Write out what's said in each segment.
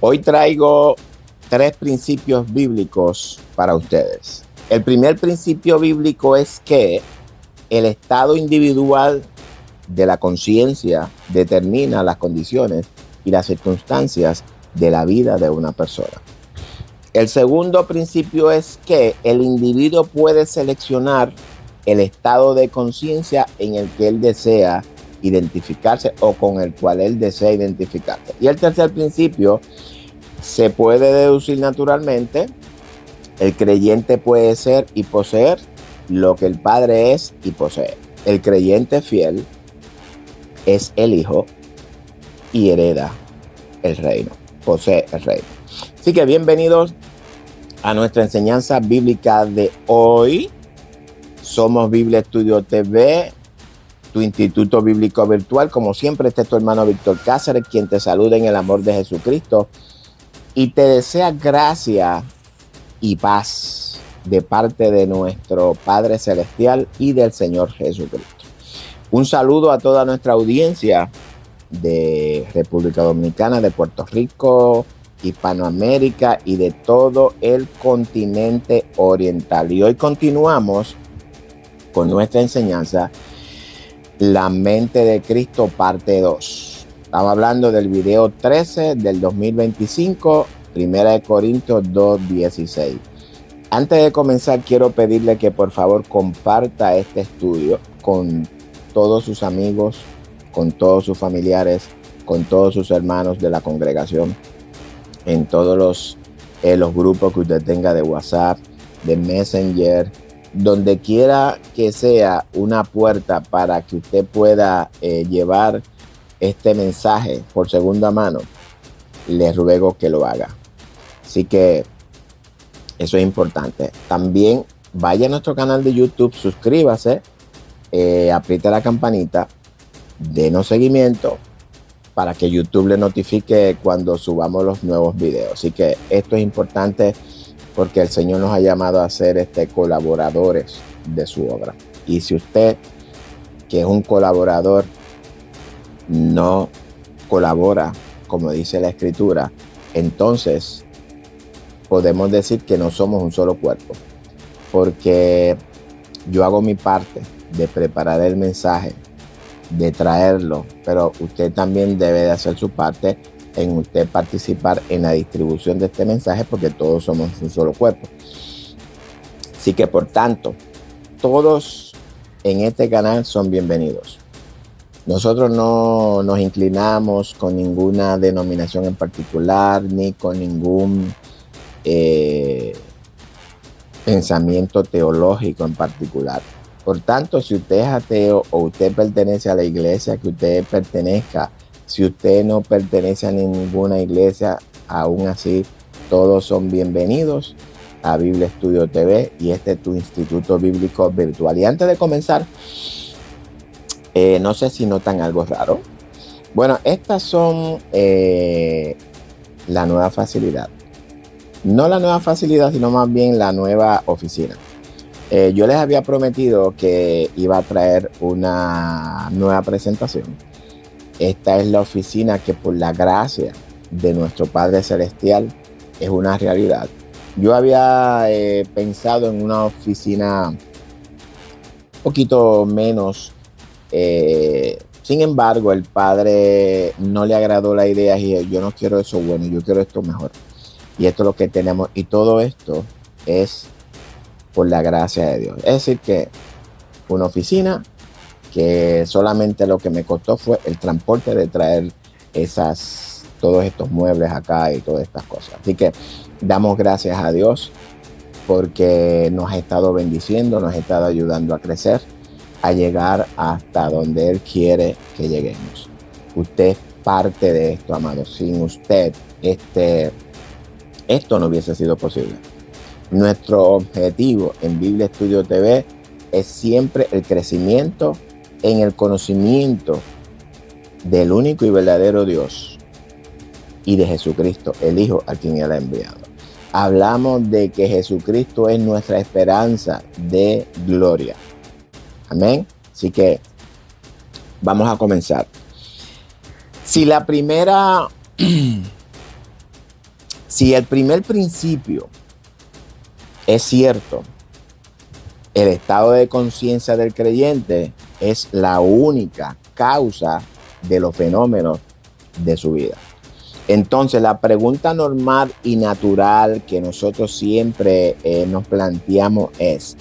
Hoy traigo 3 principios bíblicos para ustedes. El primer principio bíblico es que el estado individual de la conciencia determina las condiciones y las circunstancias de la vida de una persona. El segundo principio es que el individuo puede seleccionar el estado de conciencia en el que él desea identificarse o con el cual él desea identificarse. Y el tercer principio se puede deducir naturalmente. El creyente puede ser y poseer lo que el Padre es y posee. El creyente fiel es el Hijo y hereda el reino, posee el reino. Así que bienvenidos a nuestra enseñanza bíblica de hoy. Somos Biblia Estudio TV, tu instituto bíblico virtual. Como siempre, este es tu hermano Víctor Cáceres, quien te saluda en el amor de Jesucristo y te desea gracia y paz de parte de nuestro Padre Celestial y del Señor Jesucristo. Un saludo a toda nuestra audiencia de República Dominicana, de Puerto Rico, Hispanoamérica y de todo el continente oriental. Y hoy continuamos con nuestra enseñanza, La mente de Cristo, parte 2. Estamos hablando del video 13 del 2025, 1 Corintios 2:16. Antes de comenzar, quiero pedirle que por favor comparta este estudio con todos sus amigos, con todos sus familiares, con todos sus hermanos de la congregación, en todos los grupos que usted tenga de WhatsApp, de Messenger, donde quiera que sea una puerta para que usted pueda llevar este mensaje por segunda mano, le ruego que lo haga. Así que eso es importante. También vaya a nuestro canal de YouTube, suscríbase, apriete la campanita, denos seguimiento para que YouTube le notifique cuando subamos los nuevos videos. Así que esto es importante porque el Señor nos ha llamado a ser colaboradores de su obra. Y si usted, que es un colaborador, no colabora, como dice la Escritura, entonces podemos decir que no somos un solo cuerpo. Porque yo hago mi parte de preparar el mensaje, de traerlo, pero usted también debe de hacer su parte en usted participar en la distribución de este mensaje, porque todos somos un solo cuerpo. Así que por tanto, todos en este canal son bienvenidos. Nosotros no nos inclinamos con ninguna denominación en particular, ni con ningún pensamiento teológico en particular. Por tanto, si usted es ateo o usted pertenece a la iglesia que usted pertenezca, si usted no pertenece a ninguna iglesia, aún así todos son bienvenidos a Biblia Estudio TV y este es tu instituto bíblico virtual. Y antes de comenzar, no sé si notan algo raro. Bueno, estas son la nueva facilidad. No la nueva facilidad, sino más bien la nueva oficina. Yo les había prometido que iba a traer una nueva presentación. Esta es la oficina que por la gracia de nuestro Padre Celestial es una realidad. Yo había pensado en una oficina un poquito menos. Sin embargo, el Padre no le agradó la idea y yo no quiero eso bueno, yo quiero esto mejor. Y esto es lo que tenemos. Y todo esto es por la gracia de Dios. Es decir que una oficina que solamente lo que me costó fue el transporte de traer todos estos muebles acá y todas estas cosas. Así que damos gracias a Dios porque nos ha estado bendiciendo, nos ha estado ayudando a crecer, a llegar hasta donde Él quiere que lleguemos. Usted es parte de esto, amados. Sin usted, esto no hubiese sido posible. Nuestro objetivo en Biblia Estudio TV es siempre el crecimiento en el conocimiento del único y verdadero Dios y de Jesucristo, el Hijo a quien Él ha enviado. Hablamos de que Jesucristo es nuestra esperanza de gloria. Amén. Así que vamos a comenzar. Si la primera Si el primer principio es cierto, el estado de conciencia del creyente es la única causa de los fenómenos de su vida. Entonces, la pregunta normal y natural que nosotros siempre nos planteamos es,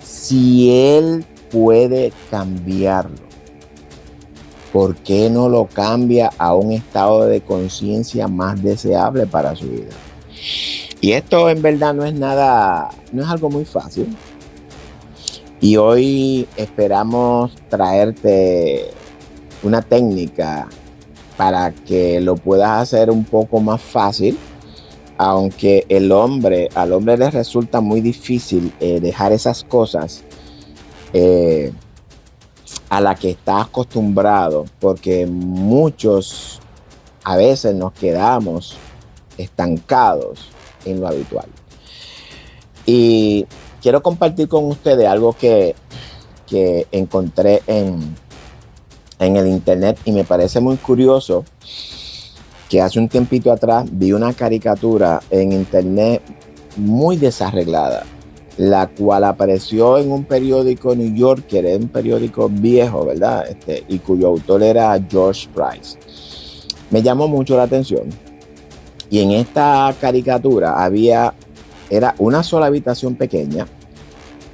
si Él puede cambiarlo, ¿por qué no lo cambia a un estado de conciencia más deseable para su vida? Y esto en verdad no es algo muy fácil. Y hoy esperamos traerte una técnica para que lo puedas hacer un poco más fácil, aunque al hombre le resulta muy difícil dejar esas cosas a las que está acostumbrado, porque muchos a veces nos quedamos estancados en lo habitual. Y quiero compartir con ustedes algo que encontré en el internet y me parece muy curioso, que hace un tiempito atrás vi una caricatura en internet muy desarreglada, la cual apareció en un periódico New Yorker, un periódico viejo, ¿verdad? Y cuyo autor era George Price. Me llamó mucho la atención. Y en esta caricatura era una sola habitación pequeña,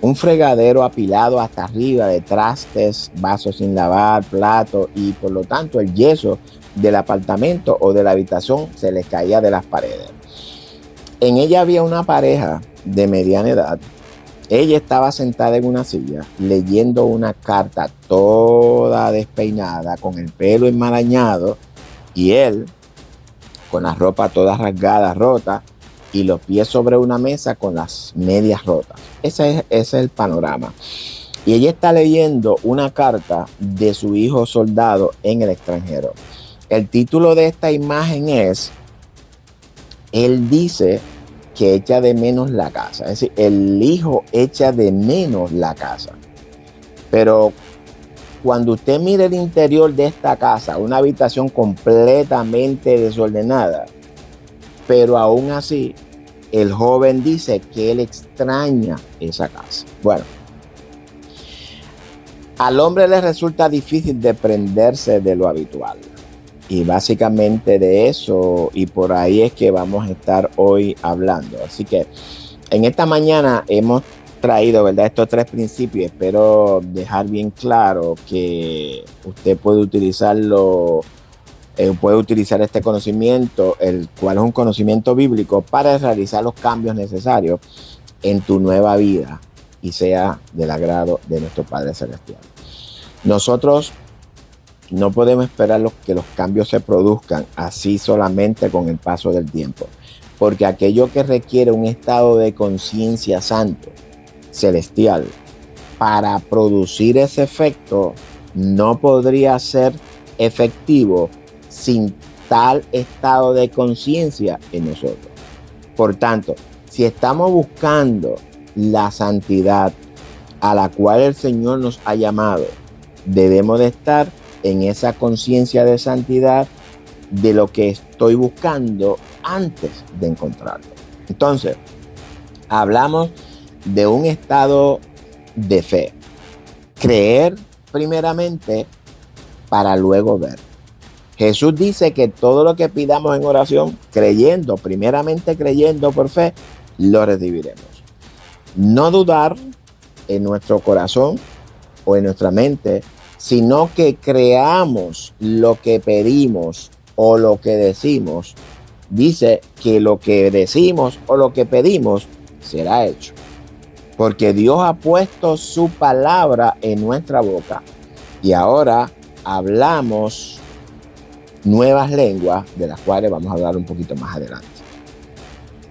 un fregadero apilado hasta arriba de trastes, vasos sin lavar, platos, y por lo tanto el yeso del apartamento o de la habitación se les caía de las paredes. En ella había una pareja de mediana edad. Ella estaba sentada en una silla leyendo una carta toda despeinada, con el pelo enmarañado, y él con la ropa toda rasgada, rota, y los pies sobre una mesa con las medias rotas. Ese es el panorama. Y ella está leyendo una carta de su hijo soldado en el extranjero. El título de esta imagen es: él dice que echa de menos la casa. Es decir, el hijo echa de menos la casa. Pero cuando usted mire el interior de esta casa, una habitación completamente desordenada, pero aún así, el joven dice que él extraña esa casa. Bueno, al hombre le resulta difícil desprenderse de lo habitual. Y básicamente de eso, y por ahí es que vamos a estar hoy hablando. Así que en esta mañana hemos traído, ¿verdad?, estos tres principios. Espero dejar bien claro que usted puede utilizarlo. Puede utilizar este conocimiento, el cual es un conocimiento bíblico, para realizar los cambios necesarios en tu nueva vida y sea del agrado de nuestro Padre Celestial. Nosotros no podemos esperar que los cambios se produzcan así solamente con el paso del tiempo, porque aquello que requiere un estado de conciencia santo, celestial, para producir ese efecto, no podría ser efectivo sin tal estado de conciencia en nosotros. Por tanto, si estamos buscando la santidad a la cual el Señor nos ha llamado, debemos de estar en esa conciencia de santidad de lo que estoy buscando antes de encontrarlo. Entonces, hablamos de un estado de fe. Creer primeramente para luego ver. Jesús dice que todo lo que pidamos en oración, primeramente creyendo por fe, lo recibiremos. No dudar en nuestro corazón o en nuestra mente, sino que creamos lo que pedimos o lo que decimos. Dice que lo que decimos o lo que pedimos será hecho. Porque Dios ha puesto su palabra en nuestra boca y ahora hablamos nuevas lenguas, de las cuales vamos a hablar un poquito más adelante.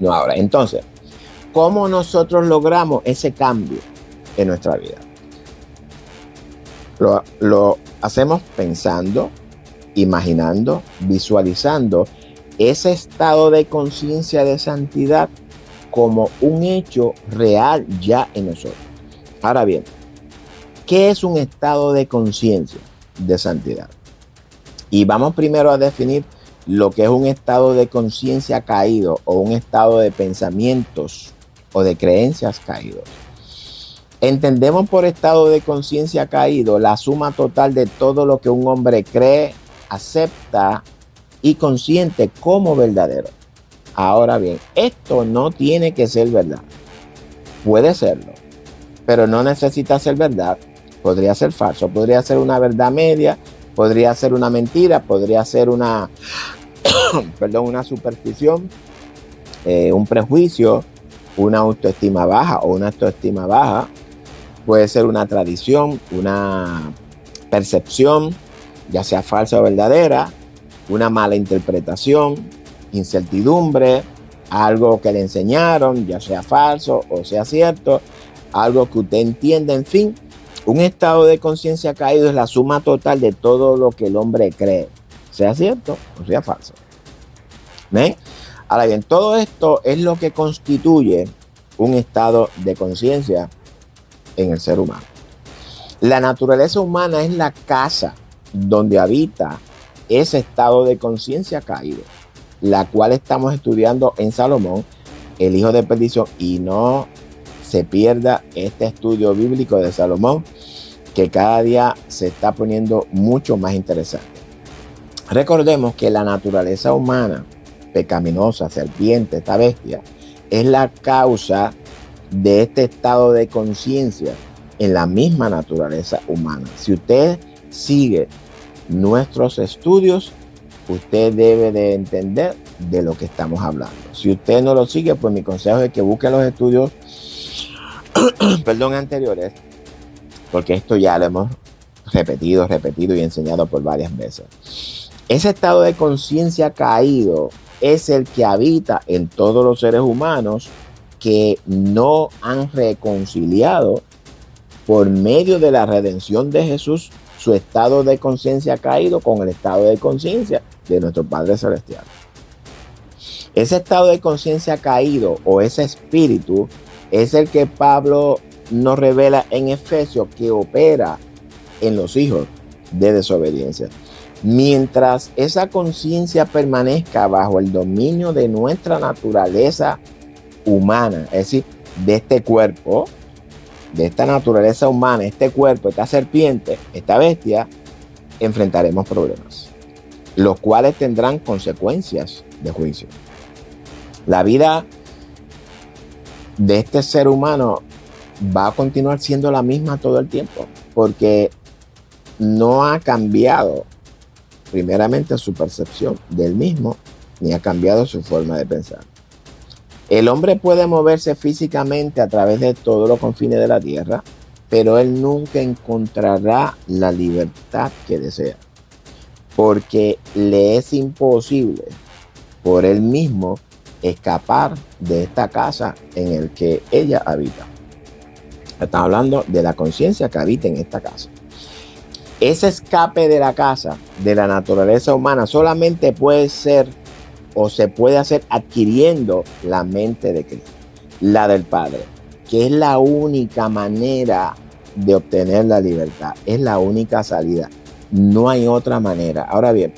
No ahora. Entonces, ¿cómo nosotros logramos ese cambio en nuestra vida? Lo hacemos pensando, imaginando, visualizando ese estado de conciencia de santidad como un hecho real ya en nosotros. Ahora bien, ¿qué es un estado de conciencia de santidad? Y vamos primero a definir lo que es un estado de conciencia caído o un estado de pensamientos o de creencias caídos. Entendemos por estado de conciencia caído la suma total de todo lo que un hombre cree, acepta y consiente como verdadero. Ahora bien, esto no tiene que ser verdad. Puede serlo, pero no necesita ser verdad. Podría ser falso, podría ser una verdad media, podría ser una mentira, podría ser una, una superstición, un prejuicio, una autoestima baja o una autoestima baja. Puede ser una tradición, una percepción, ya sea falsa o verdadera, una mala interpretación, incertidumbre, algo que le enseñaron, ya sea falso o sea cierto, algo que usted entiende, en fin. Un estado de conciencia caído es la suma total de todo lo que el hombre cree, sea cierto o sea falso. ¿Ven? Ahora bien, todo esto es lo que constituye un estado de conciencia en el ser humano. La naturaleza humana es la casa donde habita ese estado de conciencia caído, la cual estamos estudiando en Salomón, el hijo de perdición, y no se pierda este estudio bíblico de Salomón, que cada día se está poniendo mucho más interesante. Recordemos que la naturaleza humana, pecaminosa, serpiente, esta bestia, es la causa de este estado de conciencia en la misma naturaleza humana. Si usted sigue nuestros estudios, usted debe de entender de lo que estamos hablando. Si usted no lo sigue, pues mi consejo es que busque los estudios anteriores, porque esto ya lo hemos repetido y enseñado por varias veces. Ese estado de conciencia caído es el que habita en todos los seres humanos que no han reconciliado por medio de la redención de Jesús su estado de conciencia caído con el estado de conciencia de nuestro Padre Celestial. Ese estado de conciencia caído o ese espíritu es el que Pablo nos revela en Efesios, que opera en los hijos de desobediencia. Mientras esa conciencia permanezca bajo el dominio de nuestra naturaleza humana, es decir, de este cuerpo, de esta naturaleza humana, este cuerpo, esta serpiente, esta bestia, enfrentaremos problemas, los cuales tendrán consecuencias de juicio. La vida de este ser humano va a continuar siendo la misma todo el tiempo, porque no ha cambiado primeramente su percepción del mismo, ni ha cambiado su forma de pensar. El hombre puede moverse físicamente a través de todos los confines de la tierra, pero él nunca encontrará la libertad que desea, porque le es imposible por él mismo escapar de esta casa en el que ella habita. Estamos hablando de la conciencia que habita en esta casa. Ese escape de la casa, de la naturaleza humana, solamente puede ser o se puede hacer adquiriendo la mente de Cristo, la del Padre, que es la única manera de obtener la libertad, es la única salida, no hay otra manera. Ahora bien,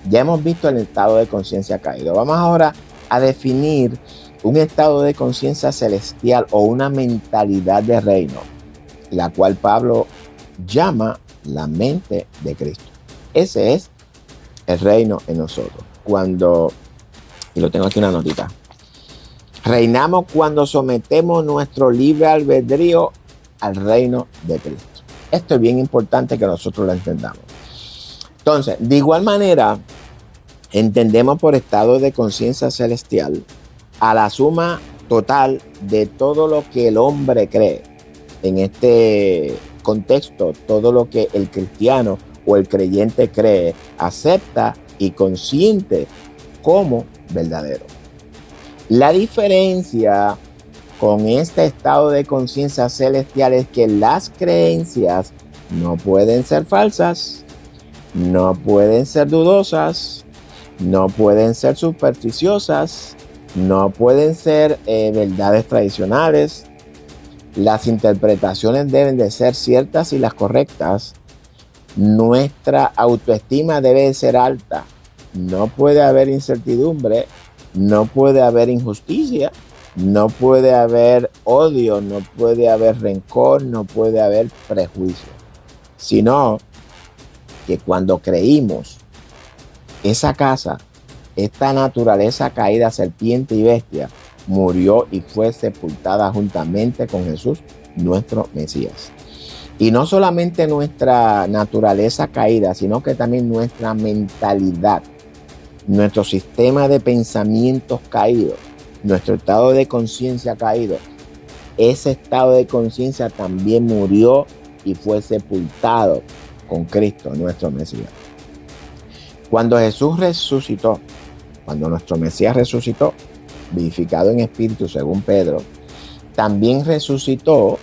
ya hemos visto el estado de conciencia caído. Vamos ahora a definir un estado de conciencia celestial o una mentalidad de reino, la cual Pablo llama la mente de Cristo. Ese es el reino en nosotros. Y lo tengo aquí una notita. Reinamos cuando sometemos nuestro libre albedrío al reino de Cristo. Esto es bien importante que nosotros lo entendamos. Entonces, de igual manera, entendemos por estado de conciencia celestial a la suma total de todo lo que el hombre cree. En este contexto, todo lo que el cristiano o el creyente cree, acepta y consiente como verdadero. La diferencia con este estado de conciencia celestial es que las creencias no pueden ser falsas, no pueden ser dudosas, no pueden ser supersticiosas, no pueden ser verdades tradicionales. Las interpretaciones deben de ser ciertas y las correctas. Nuestra autoestima debe de ser alta no puede haber incertidumbre, no puede haber injusticia, no puede haber odio, no puede haber rencor, no puede haber prejuicio, sino que cuando creímos, esa casa, esta naturaleza caída, serpiente y bestia, murió y fue sepultada juntamente con Jesús, nuestro Mesías. Y no solamente nuestra naturaleza caída, sino que también nuestra mentalidad, nuestro sistema de pensamientos caídos, nuestro estado de conciencia caído. Ese estado de conciencia también murió y fue sepultado con Cristo, nuestro Mesías. Cuando Jesús resucitó, cuando nuestro Mesías resucitó, vivificado en espíritu según Pedro, también resucitó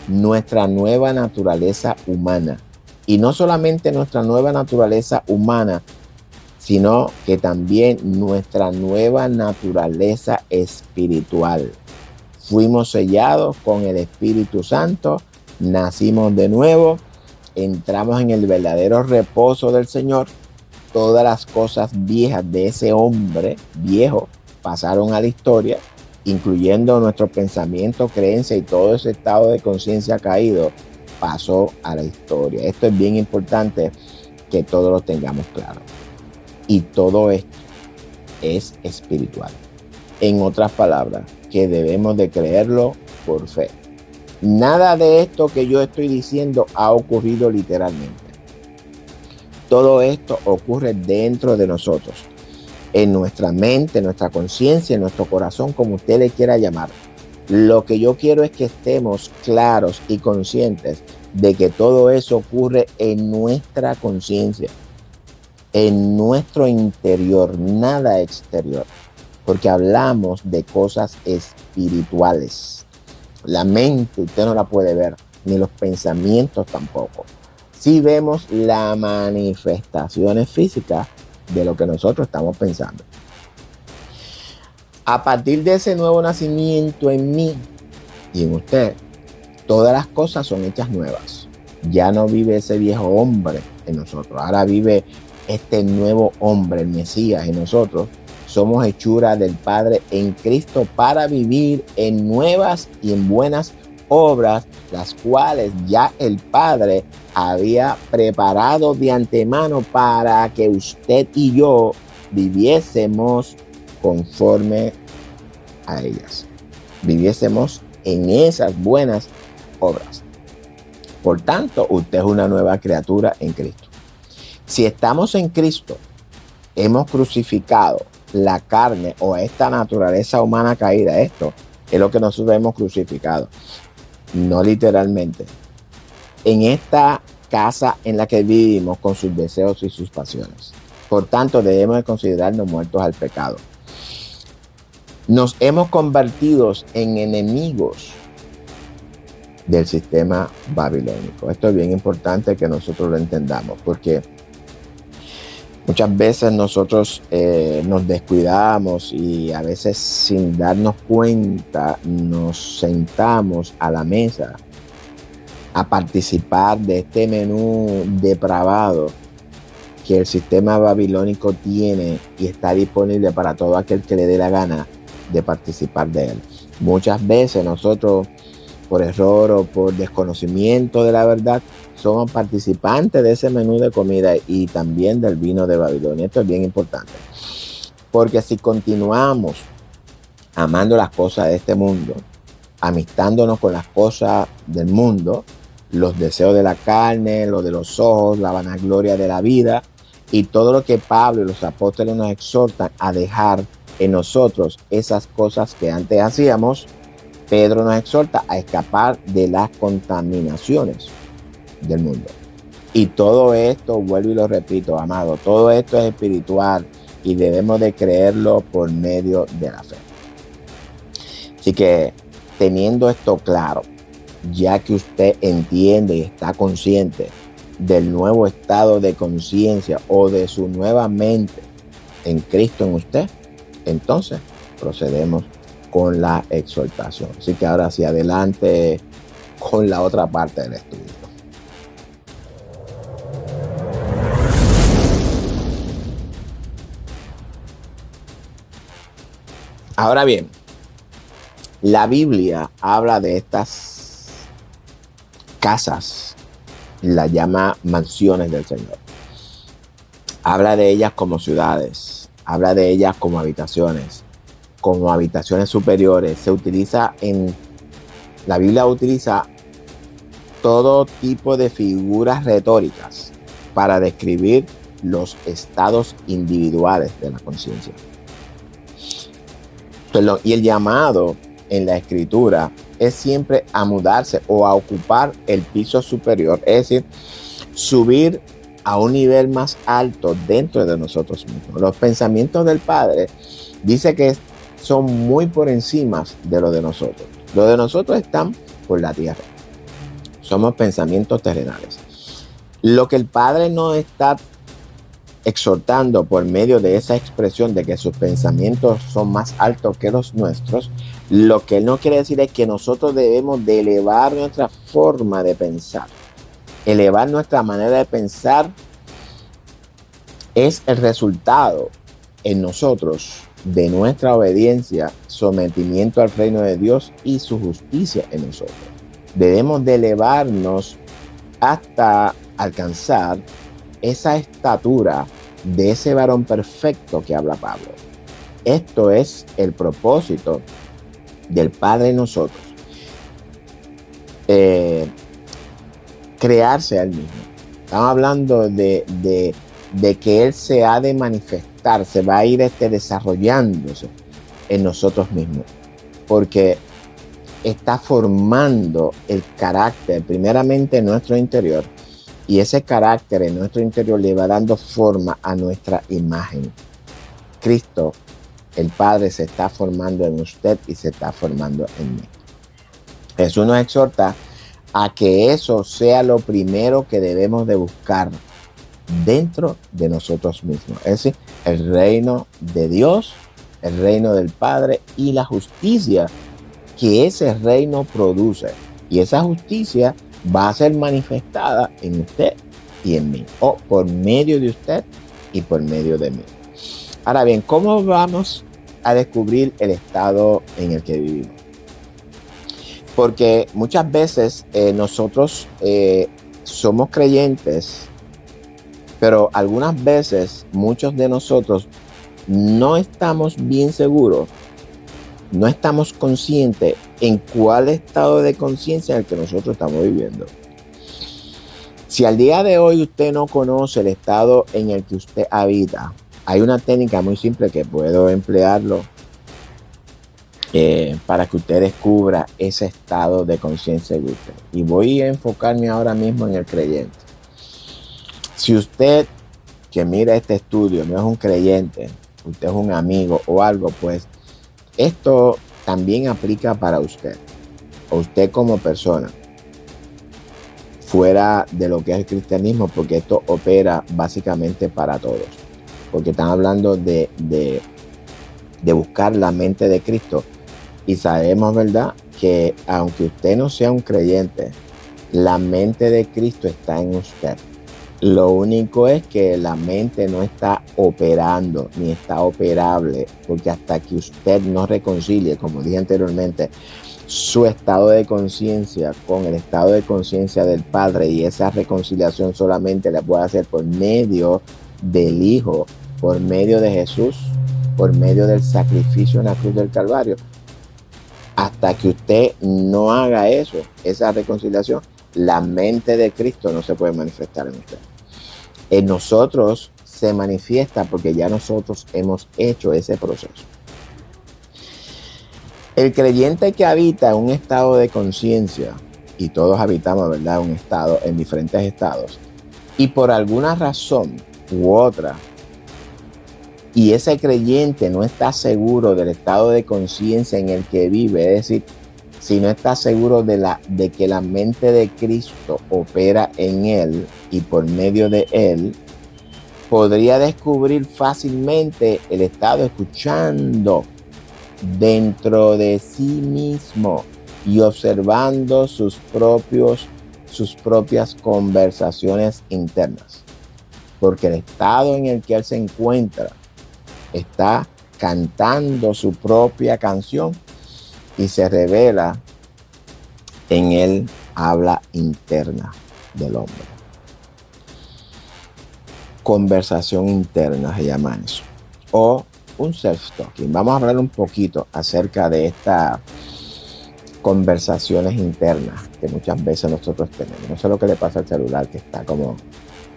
nuestra nueva naturaleza humana. Y no solamente nuestra nueva naturaleza humana, sino que también nuestra nueva naturaleza espiritual. Fuimos sellados con el Espíritu Santo, nacimos de nuevo, entramos en el verdadero reposo del Señor. Todas las cosas viejas de ese hombre viejo pasaron a la historia, incluyendo nuestros pensamientos, creencias y todo ese estado de conciencia caído pasó a la historia. Esto es bien importante que todos lo tengamos claro. Y todo esto es espiritual. En otras palabras, que debemos de creerlo por fe. Nada de esto que yo estoy diciendo ha ocurrido literalmente. Todo esto ocurre dentro de nosotros, en nuestra mente, en nuestra conciencia, en nuestro corazón, como usted le quiera llamar. Lo que yo quiero es que estemos claros y conscientes de que todo eso ocurre en nuestra conciencia, en nuestro interior, nada exterior, porque hablamos de cosas espirituales. La mente usted no la puede ver, ni los pensamientos tampoco. Sí vemos las manifestaciones físicas de lo que nosotros estamos pensando. A partir de ese nuevo nacimiento en mí y en usted, todas las cosas son hechas nuevas. Ya no vive ese viejo hombre en nosotros, ahora vive este nuevo hombre, el Mesías, en nosotros. Somos hechura del Padre en Cristo para vivir en nuevas y en buenas obras, las cuales ya el Padre había preparado de antemano para que usted y yo viviésemos conforme a ellas. Viviésemos en esas buenas obras. Por tanto, usted es una nueva criatura en Cristo. Si estamos en Cristo, hemos crucificado la carne o esta naturaleza humana caída. Esto es lo que nosotros hemos crucificado. No literalmente. En esta casa en la que vivimos con sus deseos y sus pasiones. Por tanto, debemos de considerarnos muertos al pecado. Nos hemos convertido en enemigos del sistema babilónico. Esto es bien importante que nosotros lo entendamos, porque muchas veces nosotros nos descuidamos y a veces sin darnos cuenta nos sentamos a la mesa a participar de este menú depravado que el sistema babilónico tiene y está disponible para todo aquel que le dé la gana de participar de él. Muchas veces nosotros, por error o por desconocimiento de la verdad, somos participantes de ese menú de comida y también del vino de Babilonia. Esto es bien importante, porque si continuamos amando las cosas de este mundo, amistándonos con las cosas del mundo, los deseos de la carne, los de los ojos, la vanagloria de la vida y todo lo que Pablo y los apóstoles nos exhortan a dejar en nosotros, esas cosas que antes hacíamos, Pedro nos exhorta a escapar de las contaminaciones del mundo. Y todo esto, vuelvo y lo repito, amado, todo esto es espiritual y debemos de creerlo por medio de la fe. Así que, teniendo esto claro, ya que usted entiende y está consciente del nuevo estado de conciencia o de su nueva mente en Cristo en usted, entonces procedemos con la exhortación. Así que ahora sí, adelante con la otra parte del estudio. Ahora bien, la Biblia habla de estas casas, las llama mansiones del Señor. Habla de ellas como ciudades, habla de ellas como habitaciones superiores. La Biblia utiliza todo tipo de figuras retóricas para describir los estados individuales de la conciencia. Y el llamado en la Escritura es siempre a mudarse o a ocupar el piso superior, es decir, subir a un nivel más alto dentro de nosotros mismos. Los pensamientos del Padre dice que son muy por encima de lo de nosotros. Lo de nosotros están por la tierra. Somos pensamientos terrenales. Lo que el Padre nos está exhortando por medio de esa expresión de que sus pensamientos son más altos que los nuestros, lo que él no quiere decir es que nosotros debemos de elevar nuestra forma de pensar. Elevar nuestra manera de pensar es el resultado en nosotros de nuestra obediencia, sometimiento al reino de Dios y su justicia en nosotros. Debemos de elevarnos hasta alcanzar esa estatura de ese varón perfecto que habla Pablo. Esto es el propósito del Padre en nosotros. Crearse a él mismo. Estamos hablando de que él se ha de manifestar, se va a ir desarrollándose en nosotros mismos, porque está formando el carácter primeramente en nuestro interior, y ese carácter en nuestro interior le va dando forma a nuestra imagen. Cristo, el Padre, se está formando en usted y se está formando en mí. Jesús nos exhorta a que eso sea lo primero que debemos de buscar dentro de nosotros mismos. Es decir, el reino de Dios, el reino del Padre y la justicia que ese reino produce. Y esa justicia va a ser manifestada en usted y en mí, o por medio de usted y por medio de mí. Ahora bien, ¿cómo vamos a descubrir el estado en el que vivimos? Porque muchas veces nosotros somos creyentes, pero algunas veces muchos de nosotros no estamos bien seguros, no estamos conscientes en cuál estado de conciencia es el que nosotros estamos viviendo. Si al día de hoy usted no conoce el estado en el que usted habita, hay una técnica muy simple que puedo emplearlo para que usted descubra ese estado de conciencia de usted. Y voy a enfocarme ahora mismo en el creyente. Si usted que mira este estudio no es un creyente, usted es un amigo o algo, pues esto también aplica para usted, o usted como persona, fuera de lo que es el cristianismo, porque esto opera básicamente para todos. Porque están hablando de buscar la mente de Cristo. Y sabemos, ¿verdad?, que aunque usted no sea un creyente, la mente de Cristo está en usted. Lo único es que la mente no está operando ni está operable, porque hasta que usted no reconcilie, como dije anteriormente, su estado de conciencia con el estado de conciencia del Padre, y esa reconciliación solamente la puede hacer por medio del Hijo, por medio de Jesús, por medio del sacrificio en la cruz del Calvario. Hasta que usted no haga eso, esa reconciliación, la mente de Cristo no se puede manifestar en usted. En nosotros se manifiesta porque ya nosotros hemos hecho ese proceso. El creyente que habita en un estado de conciencia, y todos habitamos, ¿verdad?, un estado, en diferentes estados, y por alguna razón u otra, y ese creyente no está seguro del estado de conciencia en el que vive, es decir, si no está seguro de que la mente de Cristo opera en él y por medio de él, podría descubrir fácilmente el estado escuchando dentro de sí mismo y observando sus propias conversaciones internas. Porque el estado en el que él se encuentra está cantando su propia canción y se revela en el habla interna del hombre. Conversación interna se llama eso. O un self-talking. Vamos a hablar un poquito acerca de estas conversaciones internas que muchas veces nosotros tenemos. No sé lo que le pasa al celular, que está como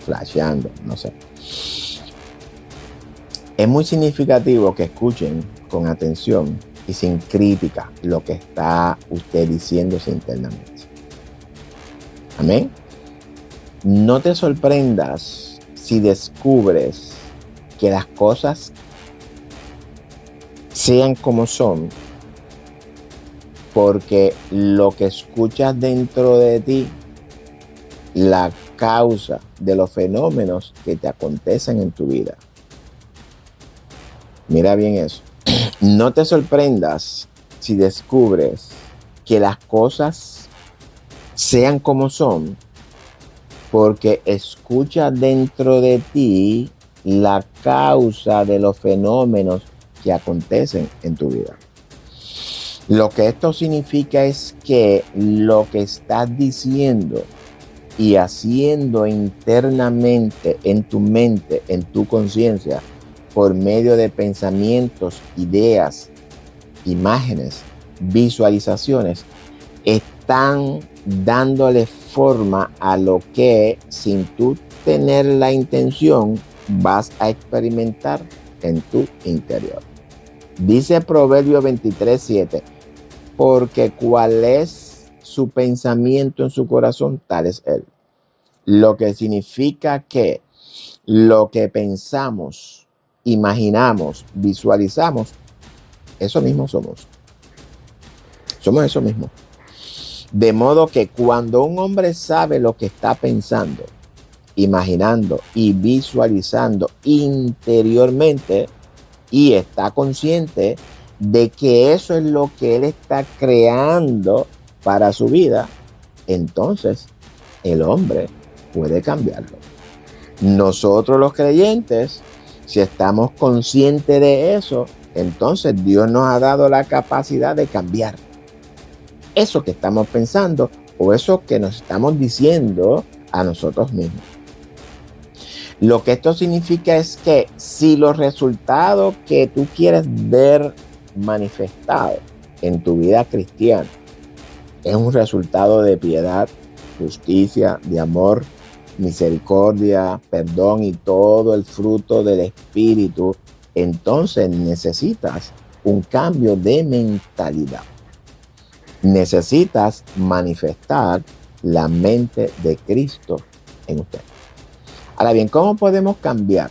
flasheando, no sé. Es muy significativo que escuchen con atención y sin crítica lo que está usted diciéndose internamente. Amén. No te sorprendas si descubres que las cosas sean como son, porque lo que escuchas dentro de ti, la causa de los fenómenos que te acontecen en tu vida. Mira bien eso. No te sorprendas si descubres que las cosas sean como son, porque escuchas dentro de ti la causa de los fenómenos que acontecen en tu vida. Lo que esto significa es que lo que estás diciendo y haciendo internamente en tu mente, en tu conciencia, por medio de pensamientos, ideas, imágenes, visualizaciones, están dándole forma a lo que, sin tú tener la intención, vas a experimentar en tu interior. Dice Proverbio 23:7, porque cuál es su pensamiento en su corazón, tal es él. Lo que significa que lo que pensamos, imaginamos, visualizamos, eso mismo somos. Somos eso mismo. De modo que cuando un hombre sabe lo que está pensando, imaginando y visualizando interiormente y está consciente de que eso es lo que él está creando para su vida, entonces el hombre puede cambiarlo. Nosotros los creyentes, si estamos conscientes de eso, entonces Dios nos ha dado la capacidad de cambiar eso que estamos pensando o eso que nos estamos diciendo a nosotros mismos. Lo que esto significa es que si los resultados que tú quieres ver manifestados en tu vida cristiana es un resultado de piedad, justicia, de amor, misericordia, perdón y todo el fruto del Espíritu, entonces necesitas un cambio de mentalidad. Necesitas manifestar la mente de Cristo en usted. Ahora bien, ¿cómo podemos cambiar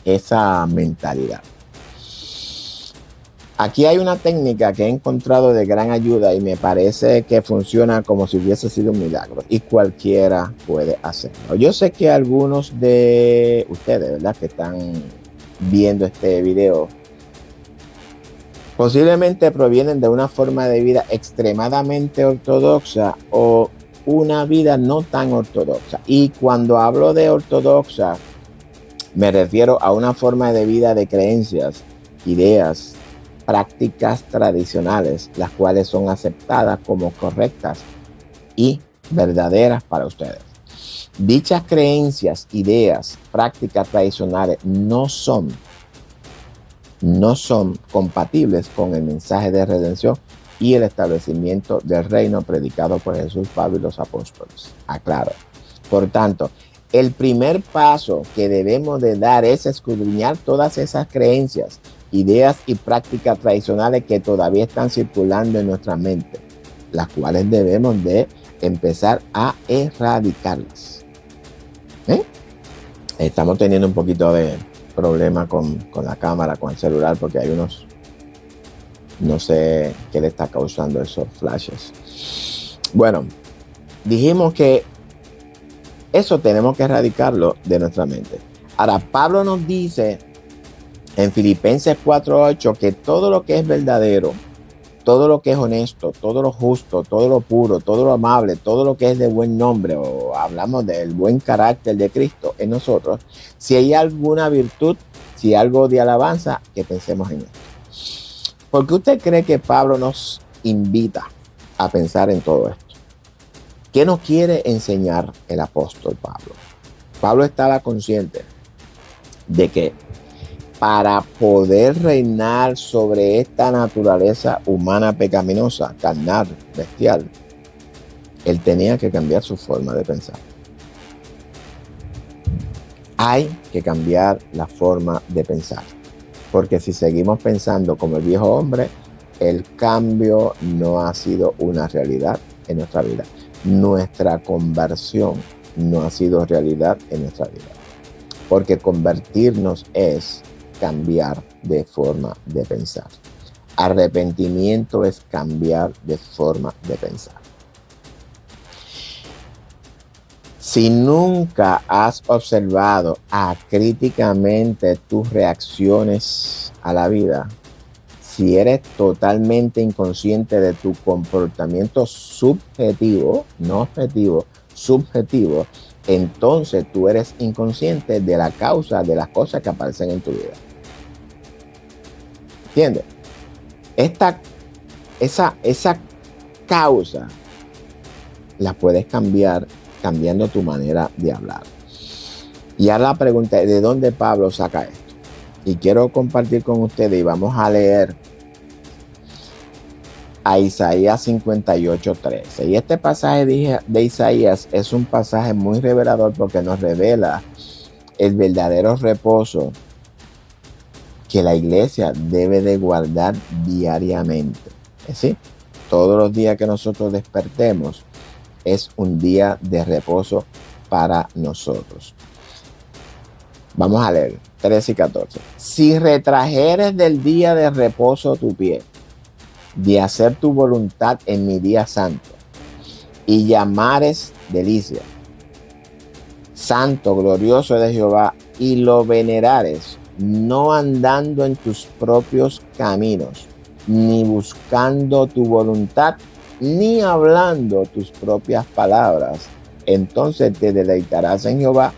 esa mentalidad? Aquí hay una técnica que he encontrado de gran ayuda y me parece que funciona como si hubiese sido un milagro y cualquiera puede hacerlo. Yo sé que algunos de ustedes, ¿verdad?, que están viendo este video, posiblemente provienen de una forma de vida extremadamente ortodoxa o una vida no tan ortodoxa. Y cuando hablo de ortodoxa, me refiero a una forma de vida de creencias, ideas, prácticas tradicionales, las cuales son aceptadas como correctas y verdaderas para ustedes. Dichas creencias, ideas, prácticas tradicionales no son compatibles con el mensaje de redención y el establecimiento del reino predicado por Jesús, Pablo y los apóstoles. Aclaro. Por tanto, el primer paso que debemos de dar es escudriñar todas esas creencias, ideas y prácticas tradicionales que todavía están circulando en nuestra mente, las cuales debemos de empezar a erradicarlas. Estamos teniendo un poquito de problema con la cámara, con el celular, porque hay unos, no sé qué le está causando esos flashes. Bueno, dijimos que eso tenemos que erradicarlo de nuestra mente. Ahora, Pablo nos dice en Filipenses 4:8 que todo lo que es verdadero, todo lo que es honesto, todo lo justo, todo lo puro, todo lo amable, todo lo que es de buen nombre, o hablamos del buen carácter de Cristo en nosotros, si hay alguna virtud, si algo de alabanza, que pensemos en esto. ¿Por qué usted cree que Pablo nos invita a pensar en todo esto? ¿Qué nos quiere enseñar el apóstol Pablo? Pablo estaba consciente de que para poder reinar sobre esta naturaleza humana pecaminosa, carnal, bestial, él tenía que cambiar su forma de pensar. Hay que cambiar la forma de pensar, porque si seguimos pensando como el viejo hombre, el cambio no ha sido una realidad en nuestra vida. Nuestra conversión no ha sido realidad en nuestra vida, porque convertirnos es cambiar de forma de pensar. Arrepentimiento es cambiar de forma de pensar. Si nunca has observado acríticamente tus reacciones a la vida, si eres totalmente inconsciente de tu comportamiento subjetivo, no objetivo, subjetivo, entonces tú eres inconsciente de la causa de las cosas que aparecen en tu vida. ¿Entiendes? Esa causa la puedes cambiar cambiando tu manera de hablar. Y ahora la pregunta es, ¿de dónde Pablo saca esto? Y quiero compartir con ustedes y vamos a leer a Isaías 58:13. Y este pasaje de Isaías es un pasaje muy revelador porque nos revela el verdadero reposo que la iglesia debe de guardar diariamente. Es decir, todos los días que nosotros despertemos es un día de reposo para nosotros. Vamos a leer 13 y 14. Si retrajeres del día de reposo tu pie, de hacer tu voluntad en mi día santo, y llamares delicia, santo, glorioso de Jehová, y lo venerares, no andando en tus propios caminos, ni buscando tu voluntad, ni hablando tus propias palabras, entonces te deleitarás en Jehová,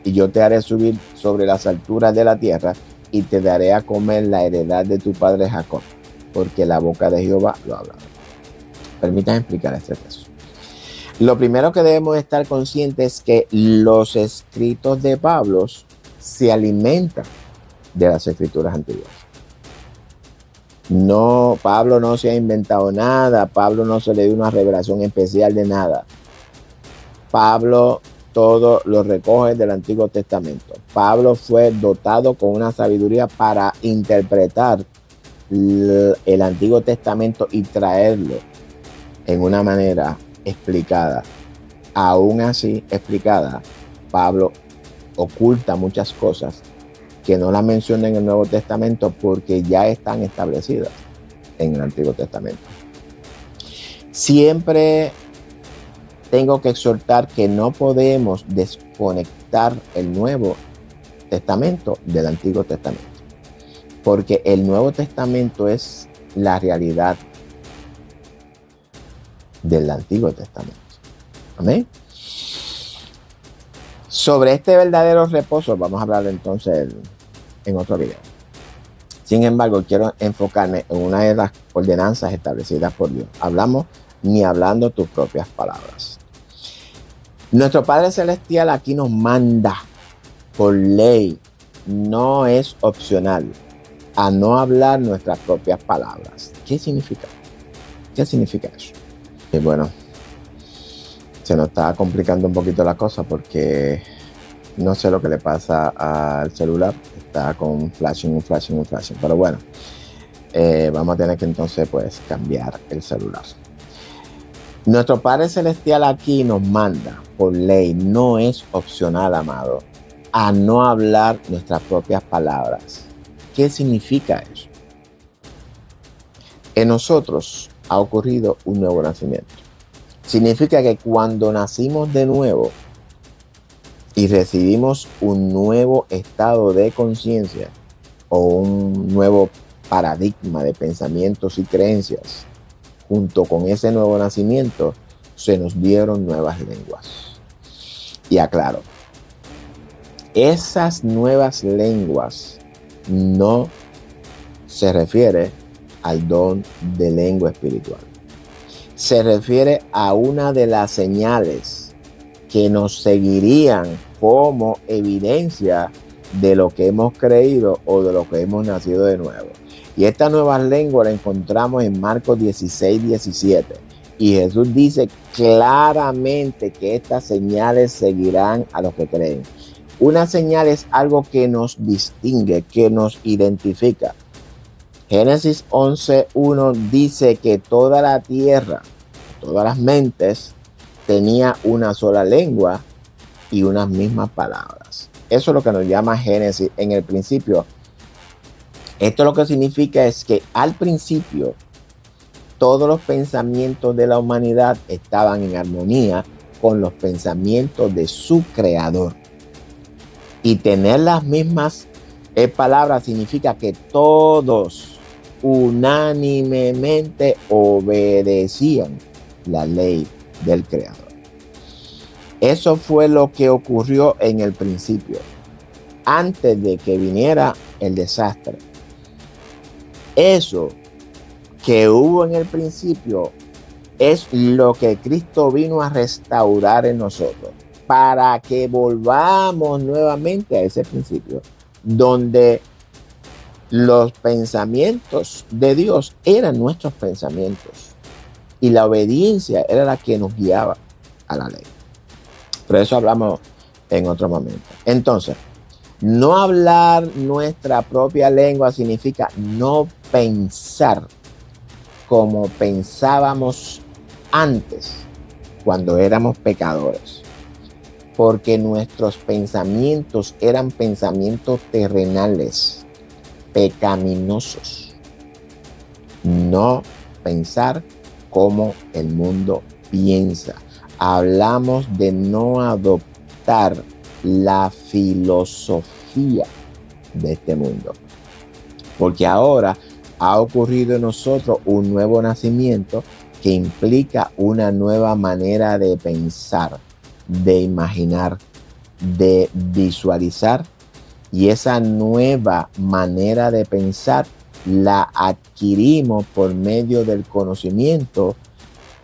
y yo te haré subir sobre las alturas de la tierra, y te daré a comer la heredad de tu padre Jacob, porque la boca de Jehová lo ha hablado. Permítanme explicar este texto. Lo primero que debemos estar conscientes es que los escritos de Pablo se alimentan de las escrituras antiguas. No, Pablo no se ha inventado nada, Pablo no se le dio una revelación especial de nada. Pablo todo lo recoge del Antiguo Testamento. Pablo fue dotado con una sabiduría para interpretar el Antiguo Testamento y traerlo en una manera explicada. Aún así explicada, Pablo oculta muchas cosas que no las menciona en el Nuevo Testamento porque ya están establecidas en el Antiguo Testamento. Siempre tengo que exhortar que no podemos desconectar el Nuevo Testamento del Antiguo Testamento, porque el Nuevo Testamento es la realidad del Antiguo Testamento. Amén. Sobre este verdadero reposo vamos a hablar entonces en otro video. Sin embargo, quiero enfocarme en una de las ordenanzas establecidas por Dios. Hablamos ni hablando tus propias palabras. Nuestro Padre Celestial aquí nos manda por ley, no es opcional, a no hablar nuestras propias palabras. ¿Qué significa? ¿Qué significa eso? Y bueno, se nos está complicando un poquito la cosa porque no sé lo que le pasa al celular. Está con un flashing. Pero bueno, vamos a tener que entonces pues cambiar el celular. Nuestro Padre Celestial aquí nos manda por ley, no es opcional, amado, a no hablar nuestras propias palabras. ¿Qué significa eso? En nosotros ha ocurrido un nuevo nacimiento. Significa que cuando nacimos de nuevo y recibimos un nuevo estado de conciencia o un nuevo paradigma de pensamientos y creencias, junto con ese nuevo nacimiento se nos dieron nuevas lenguas. Y aclaro, esas nuevas lenguas no se refiere al don de lengua espiritual. Se refiere a una de las señales que nos seguirían como evidencia de lo que hemos creído o de lo que hemos nacido de nuevo. Y esta nueva lengua la encontramos en Marcos 16:17. Y Jesús dice claramente que estas señales seguirán a los que creen. Una señal es algo que nos distingue, que nos identifica. Génesis 11:1 dice que toda la tierra, todas las mentes, tenía una sola lengua y unas mismas palabras. Eso es lo que nos llama Génesis en el principio. Esto lo que significa es que al principio todos los pensamientos de la humanidad estaban en armonía con los pensamientos de su creador. Y tener las mismas palabras significa que todos unánimemente obedecían la ley del creador. Eso fue lo que ocurrió en el principio, antes de que viniera el desastre. Eso que hubo en el principio es lo que Cristo vino a restaurar en nosotros, para que volvamos nuevamente a ese principio, donde los pensamientos de Dios eran nuestros pensamientos y la obediencia era la que nos guiaba a la ley. Pero eso hablamos en otro momento. Entonces, no hablar nuestra propia lengua significa no pensar como pensábamos antes, cuando éramos pecadores. Porque nuestros pensamientos eran pensamientos terrenales, pecaminosos. No pensar como el mundo piensa. Hablamos de no adoptar la filosofía de este mundo. Porque ahora ha ocurrido en nosotros un nuevo nacimiento que implica una nueva manera de pensar, de imaginar, de visualizar. Y esa nueva manera de pensar la adquirimos por medio del conocimiento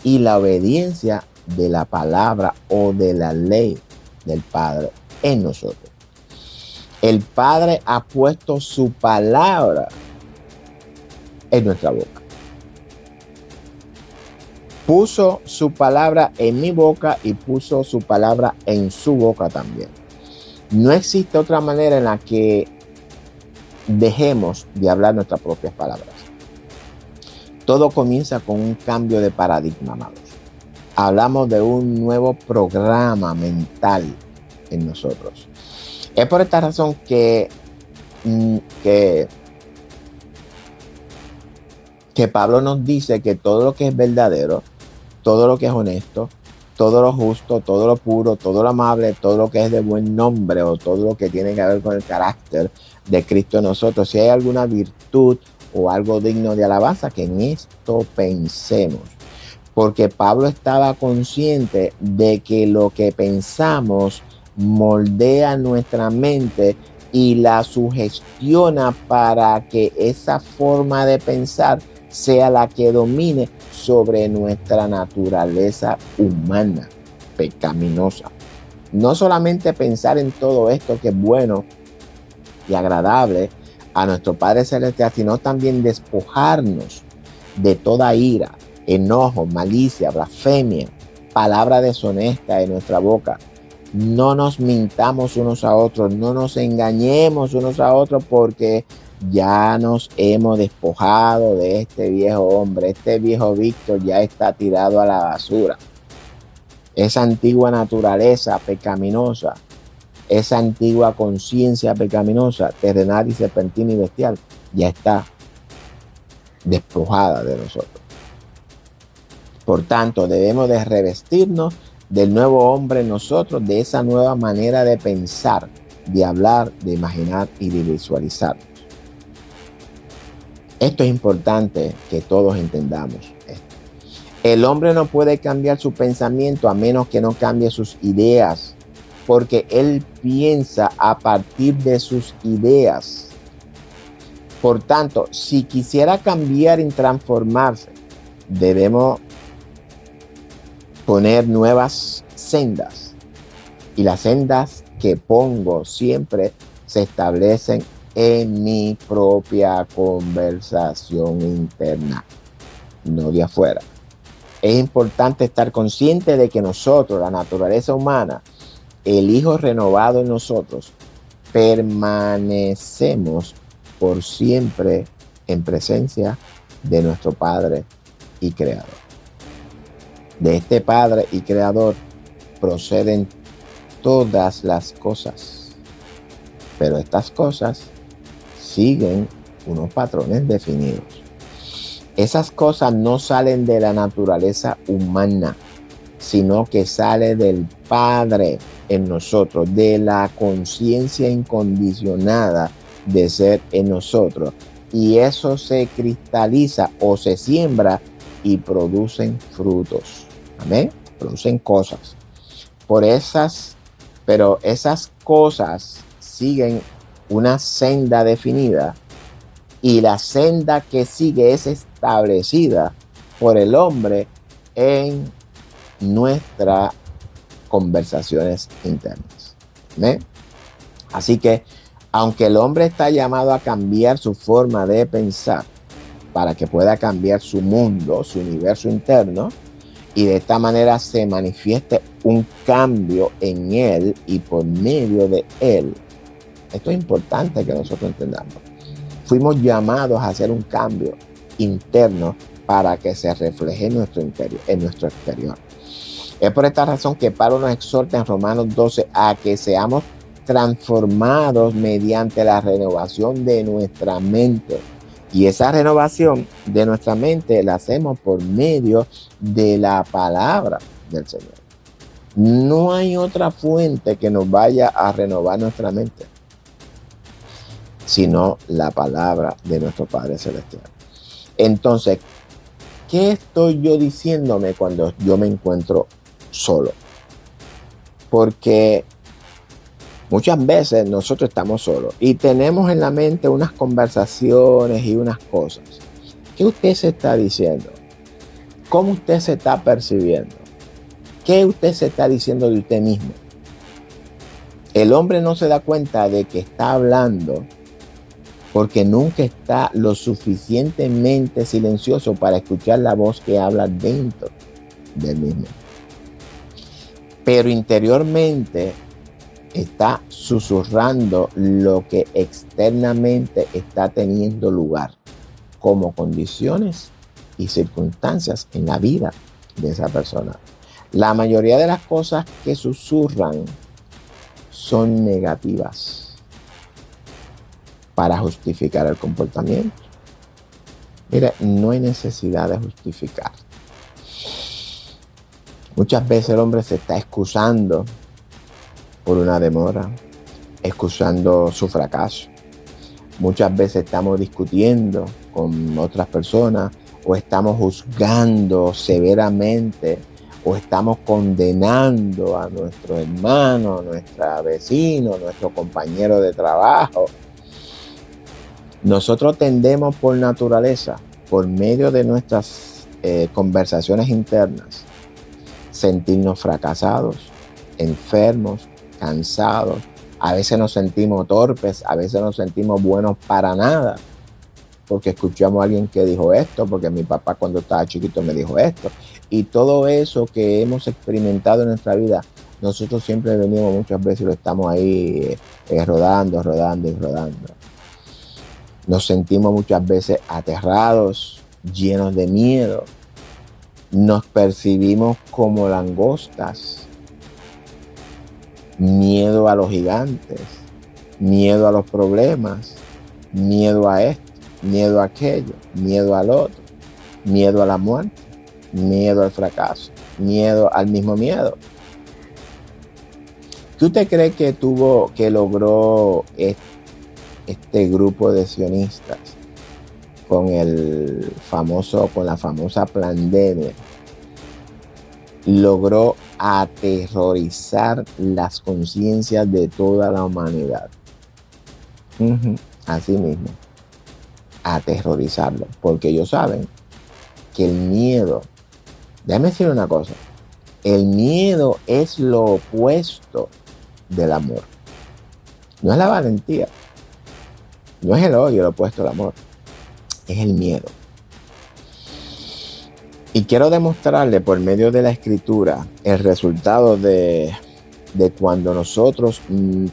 y la obediencia de la palabra o de la ley del Padre en nosotros. El Padre ha puesto su palabra en nuestra boca. Puso su palabra en mi boca y puso su palabra en su boca también. No existe otra manera en la que dejemos de hablar nuestras propias palabras. Todo comienza con un cambio de paradigma, amados. Hablamos de un nuevo programa mental en nosotros. Es por esta razón que Pablo nos dice que todo lo que es verdadero, todo lo que es honesto, todo lo justo, todo lo puro, todo lo amable, todo lo que es de buen nombre o todo lo que tiene que ver con el carácter de Cristo en nosotros, si hay alguna virtud o algo digno de alabanza, que en esto pensemos. Porque Pablo estaba consciente de que lo que pensamos moldea nuestra mente y la sugestiona para que esa forma de pensar sea la que domine sobre nuestra naturaleza humana pecaminosa. No solamente pensar en todo esto que es bueno y agradable a nuestro Padre Celestial, sino también despojarnos de toda ira, enojo, malicia, blasfemia, palabra deshonesta de nuestra boca. No nos mintamos unos a otros, no nos engañemos unos a otros, porque ya nos hemos despojado de este viejo hombre. Este viejo Víctor ya está tirado a la basura. Esa antigua naturaleza pecaminosa, esa antigua conciencia pecaminosa, terrenal y serpentina y bestial, ya está despojada de nosotros. Por tanto, debemos de revestirnos del nuevo hombre en nosotros, de esa nueva manera de pensar, de hablar, de imaginar y de visualizar. Esto es importante que todos entendamos esto. El hombre no puede cambiar su pensamiento a menos que no cambie sus ideas, porque él piensa a partir de sus ideas. Por tanto, si quisiera cambiar y transformarse, debemos poner nuevas sendas. Y las sendas que pongo siempre se establecen en mi propia conversación interna, no de afuera. Es importante estar consciente de que nosotros, la naturaleza humana, el Hijo renovado en nosotros, permanecemos por siempre en presencia de nuestro Padre y Creador. De este Padre y Creador proceden todas las cosas, pero estas cosas siguen unos patrones definidos. Esas cosas no salen de la naturaleza humana, sino que sale del Padre en nosotros, de la conciencia incondicionada de ser en nosotros. Y eso se cristaliza o se siembra y producen frutos. Amén. Producen cosas. Pero esas cosas siguen una senda definida, y la senda que sigue es establecida por el hombre en nuestras conversaciones internas. ¿Ve? Así que, aunque el hombre está llamado a cambiar su forma de pensar para que pueda cambiar su mundo, su universo interno, y de esta manera se manifieste un cambio en él y por medio de él. Esto es importante que nosotros entendamos. Fuimos llamados a hacer un cambio interno para que se refleje en nuestro interior, en nuestro exterior. Es por esta razón que Pablo nos exhorta en Romanos 12 a que seamos transformados mediante la renovación de nuestra mente. Y esa renovación de nuestra mente la hacemos por medio de la palabra del Señor. No hay otra fuente que nos vaya a renovar nuestra mente, sino la palabra de nuestro Padre Celestial. Entonces, ¿qué estoy yo diciéndome cuando yo me encuentro solo? Porque muchas veces nosotros estamos solos y tenemos en la mente unas conversaciones y unas cosas. ¿Qué usted se está diciendo? ¿Cómo usted se está percibiendo? ¿Qué usted se está diciendo de usted mismo? El hombre no se da cuenta de que está hablando porque nunca está lo suficientemente silencioso para escuchar la voz que habla dentro del mismo. Pero interiormente está susurrando lo que externamente está teniendo lugar como condiciones y circunstancias en la vida de esa persona. La mayoría de las cosas que susurran son negativas para justificar el comportamiento. Mire, no hay necesidad de justificar. Muchas veces el hombre se está excusando por una demora, excusando su fracaso. Muchas veces estamos discutiendo con otras personas o estamos juzgando severamente o estamos condenando a nuestro hermano, a nuestra vecino, a nuestro compañero de trabajo. Nosotros tendemos por naturaleza, por medio de nuestras conversaciones internas, sentirnos fracasados, enfermos, cansados. A veces nos sentimos torpes, a veces nos sentimos buenos para nada, porque escuchamos a alguien que dijo esto, porque mi papá cuando estaba chiquito me dijo esto. Y todo eso que hemos experimentado en nuestra vida, nosotros siempre venimos muchas veces y lo estamos ahí rodando. Nos sentimos muchas veces aterrados, llenos de miedo. Nos percibimos como langostas. Miedo a los gigantes, miedo a los problemas, miedo a esto, miedo a aquello, miedo al otro, miedo a la muerte, miedo al fracaso, miedo al mismo miedo. ¿Qué usted cree que logró este grupo de sionistas con la famosa pandemia? Logró aterrorizar las conciencias de toda la humanidad. Así mismo. aterrorizarlos, porque ellos saben que el miedo, déjame decir una cosa, el miedo es lo opuesto del amor. No es la valentía, no es el odio lo opuesto al amor, es el miedo. Y quiero demostrarle por medio de la escritura el resultado de cuando nosotros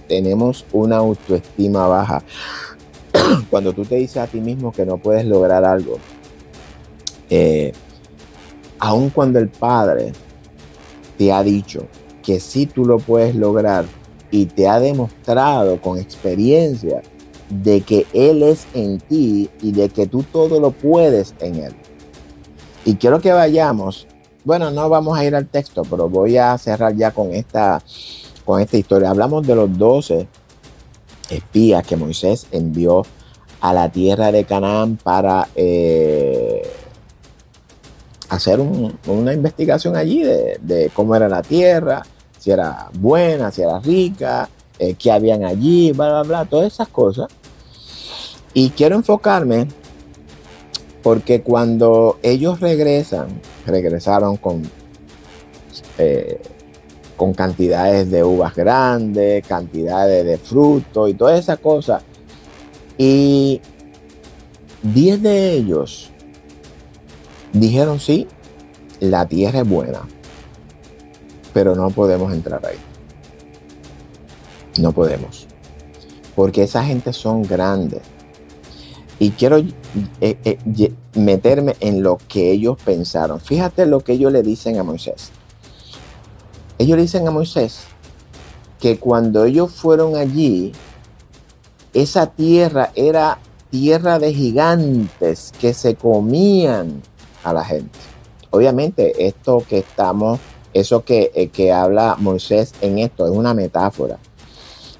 tenemos una autoestima baja. Cuando tú te dices a ti mismo que no puedes lograr algo, aun cuando el Padre te ha dicho que sí tú lo puedes lograr y te ha demostrado con experiencia de que Él es en ti y de que tú todo lo puedes en Él. Y quiero que vayamos, bueno, no vamos a ir al texto, pero voy a cerrar ya con esta historia. Hablamos de los 12 espías que Moisés envió a la tierra de Canaán para hacer una investigación allí de cómo era la tierra, si era buena, si era rica, qué habían allí, bla, bla, bla, todas esas cosas. Y quiero enfocarme porque cuando ellos regresaron con cantidades de uvas grandes, cantidades de frutos y todas esas cosas. Y 10 de ellos dijeron sí, la tierra es buena, pero no podemos entrar ahí. No podemos. Porque esa gente son grandes. Y quiero meterme en lo que ellos pensaron. Fíjate lo que ellos le dicen a Moisés. Ellos le dicen a Moisés que cuando ellos fueron allí, esa tierra era tierra de gigantes que se comían a la gente. Obviamente, eso que habla Moisés en esto es una metáfora.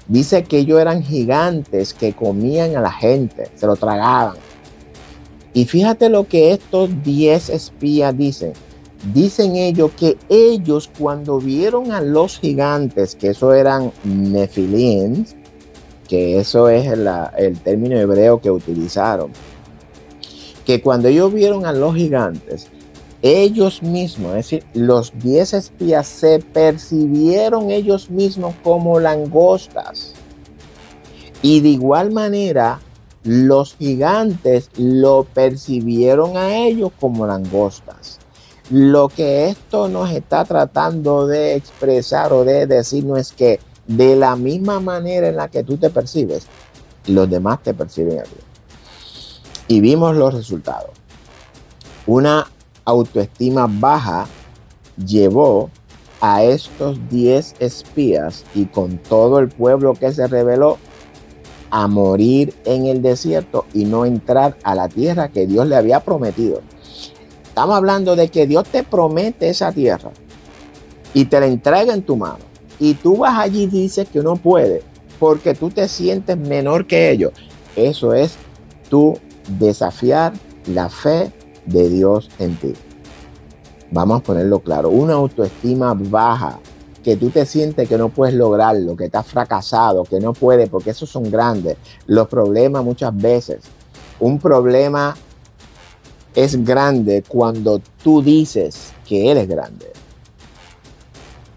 Dice que ellos eran gigantes que comían a la gente, se lo tragaban. Y fíjate lo que estos 10 espías dicen. Dicen ellos que ellos cuando vieron a los gigantes, que eso eran nefilim, que eso es el término hebreo que utilizaron, que cuando ellos vieron a los gigantes, ellos mismos, es decir, los 10 espías se percibieron ellos mismos como langostas. Y de igual manera, los gigantes lo percibieron a ellos como langostas. Lo que esto nos está tratando de expresar o de decirnos es que de la misma manera en la que tú te percibes, los demás te perciben a ti. Y vimos los resultados. Una autoestima baja llevó a estos 10 espías y con todo el pueblo que se rebeló a morir en el desierto y no entrar a la tierra que Dios le había prometido. Estamos hablando de que Dios te promete esa tierra y te la entrega en tu mano. Y tú vas allí y dices que no puedes porque tú te sientes menor que ellos. Eso es tú desafiar la fe de Dios en ti. Vamos a ponerlo claro. Una autoestima baja, que tú te sientes que no puedes lograrlo, que estás fracasado, que no puedes, porque esos son grandes. Los problemas muchas veces. Un problema es grande cuando tú dices que eres grande.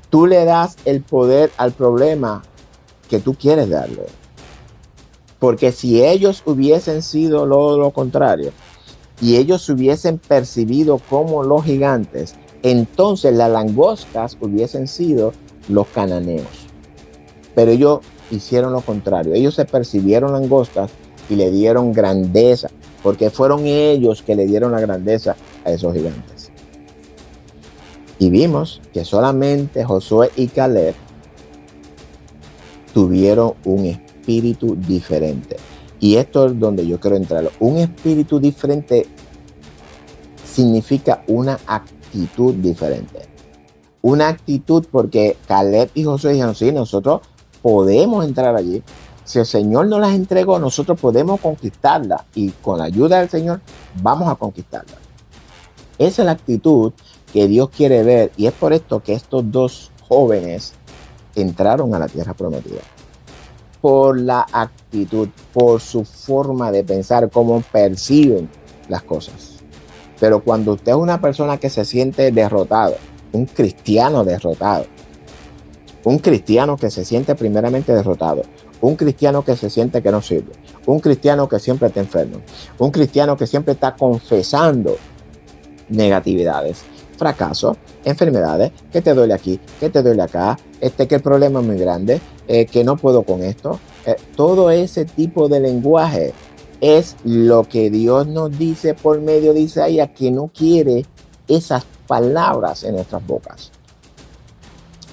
Tú le das el poder al problema que tú quieres darle. Porque si ellos hubiesen sido lo contrario, y ellos se hubiesen percibido como los gigantes, entonces las langostas hubiesen sido los cananeos. Pero ellos hicieron lo contrario. Ellos se percibieron langostas y le dieron grandeza, porque fueron ellos que le dieron la grandeza a esos gigantes. Y vimos que solamente Josué y Caleb tuvieron un espíritu diferente. Y esto es donde yo quiero entrar. Un espíritu diferente significa una actitud diferente. Una actitud porque Caleb y Josué dijeron, sí, nosotros podemos entrar allí. Si el Señor nos las entregó, nosotros podemos conquistarla. Y con la ayuda del Señor vamos a conquistarla. Esa es la actitud que Dios quiere ver. Y es por esto que estos dos jóvenes entraron a la tierra prometida. por la actitud, por su forma de pensar, cómo perciben las cosas. Pero cuando usted es una persona que se siente derrotado, un cristiano derrotado, un cristiano que se siente primeramente derrotado, un cristiano que se siente que no sirve, un cristiano que siempre está enfermo, un cristiano que siempre está confesando negatividades, fracasos, enfermedades, que te duele aquí, que te duele acá, que el problema es muy grande, que no puedo con esto. Todo ese tipo de lenguaje es lo que Dios nos dice por medio de Isaías, que no quiere esas palabras en nuestras bocas.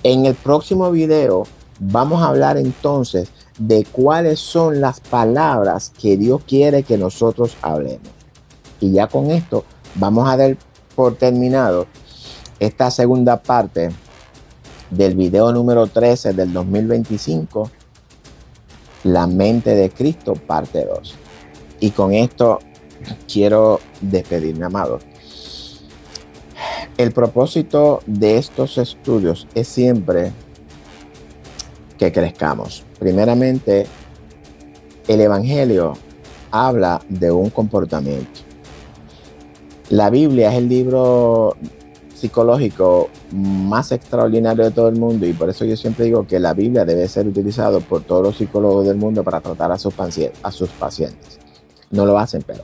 En el próximo video vamos a hablar entonces de cuáles son las palabras que Dios quiere que nosotros hablemos. Y ya con esto vamos a dar por terminado esta segunda parte del video número 13 del 2025, La mente de Cristo, parte 2. Y con esto quiero despedirme, amados. El propósito de estos estudios es siempre que crezcamos. Primeramente, el Evangelio habla de un comportamiento. La Biblia es el libro psicológico más extraordinario de todo el mundo, y por eso yo siempre digo que la Biblia debe ser utilizado por todos los psicólogos del mundo para tratar a sus pacientes. No lo hacen, pero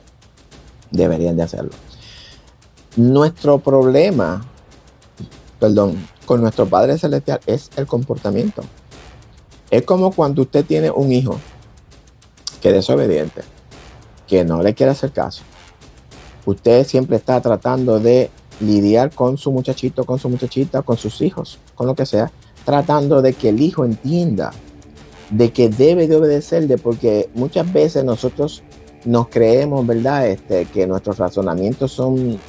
deberían de hacerlo. Nuestro problema, con nuestro Padre Celestial es el comportamiento. Es como cuando usted tiene un hijo que es desobediente, que no le quiere hacer caso. Usted siempre está tratando de lidiar con su muchachito, con su muchachita, con sus hijos, con lo que sea, tratando de que el hijo entienda de que debe de obedecerle, porque muchas veces nosotros nos creemos, ¿verdad? Que nuestros razonamientos son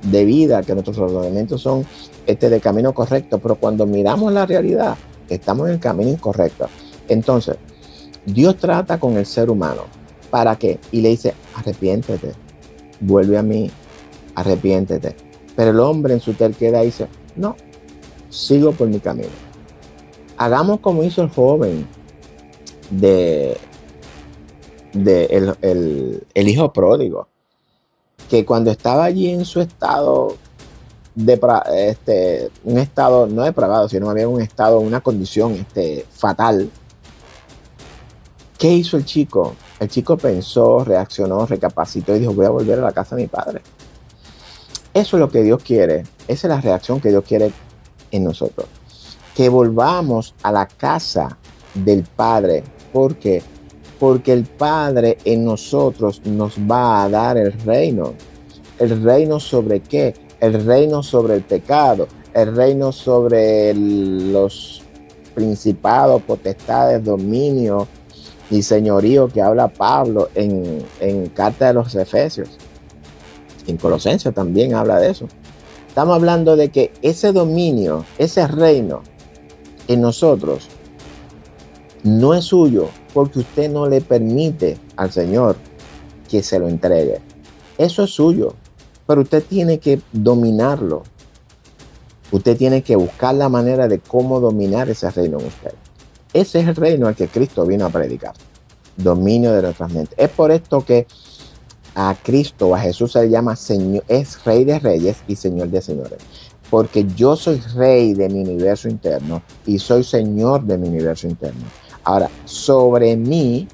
de vida, que nuestros razonamientos son de camino correcto, pero cuando miramos la realidad, estamos en el camino incorrecto. Entonces, Dios trata con el ser humano. ¿Para qué? Y le dice, arrepiéntete, vuelve a mí, arrepiéntete. Pero el hombre en su terquedad dice, no, sigo por mi camino. Hagamos como hizo el joven el hijo pródigo, que cuando estaba allí en su estado, un estado no depravado, sino había un estado, una condición fatal, ¿qué hizo el chico? El chico pensó, reaccionó, recapacitó y dijo, voy a volver a la casa de mi padre. Eso es lo que Dios quiere. Esa es la reacción que Dios quiere en nosotros. Que volvamos a la casa del Padre. ¿Por qué? Porque el Padre en nosotros nos va a dar el reino. ¿El reino sobre qué? El reino sobre el pecado. El reino sobre los principados, potestades, dominio y señorío que habla Pablo en Carta de los Efesios. En Colosenses también habla de eso. Estamos hablando de que ese dominio, ese reino en nosotros no es suyo porque usted no le permite al Señor que se lo entregue. Eso es suyo, pero usted tiene que dominarlo. Usted tiene que buscar la manera de cómo dominar ese reino en usted. Ese es el reino al que Cristo vino a predicar. Dominio de nuestras mentes. Es por esto que a Cristo, a Jesús se le llama Señor, es Rey de Reyes y Señor de Señores. Porque yo soy Rey de mi universo interno y soy Señor de mi universo interno. Ahora, sobre mí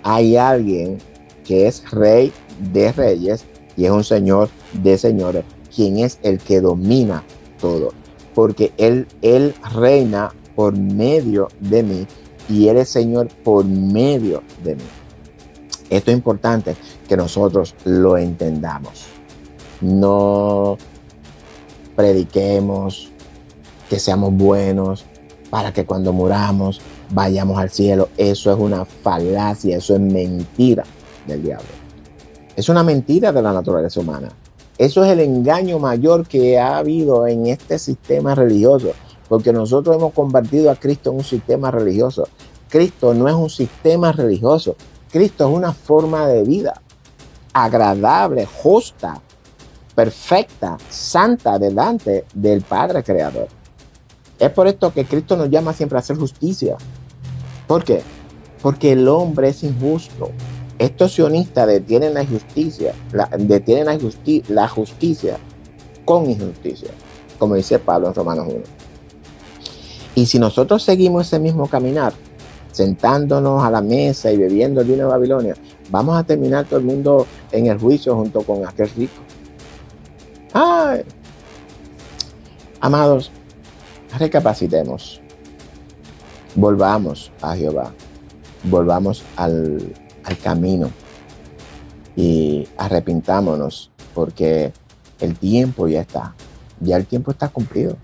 hay alguien que es Rey de Reyes y es un Señor de Señores, quien es el que domina todo. Porque Él reina por medio de mí y Él es Señor por medio de mí. Esto es importante que nosotros lo entendamos. No prediquemos que seamos buenos para que cuando muramos vayamos al cielo. Eso es una falacia, eso es mentira del diablo. Es una mentira de la naturaleza humana. Eso es el engaño mayor que ha habido en este sistema religioso, porque nosotros hemos convertido a Cristo en un sistema religioso. Cristo no es un sistema religioso. Cristo es una forma de vida agradable, justa, perfecta, santa delante del Padre Creador. Es por esto que Cristo nos llama siempre a hacer justicia. ¿Por qué? porque el hombre es injusto. Estos sionistas detienen la justicia, la justicia con injusticia, como dice Pablo en Romanos 1. Y si nosotros seguimos ese mismo caminar, sentándonos a la mesa y bebiendo el vino de Babilonia, vamos a terminar todo el mundo en el juicio junto con aquel rico. ¡Ay! Amados, recapacitemos. Volvamos a Jehová. Volvamos al camino y arrepintámonos, porque el tiempo ya está. Ya el tiempo está cumplido.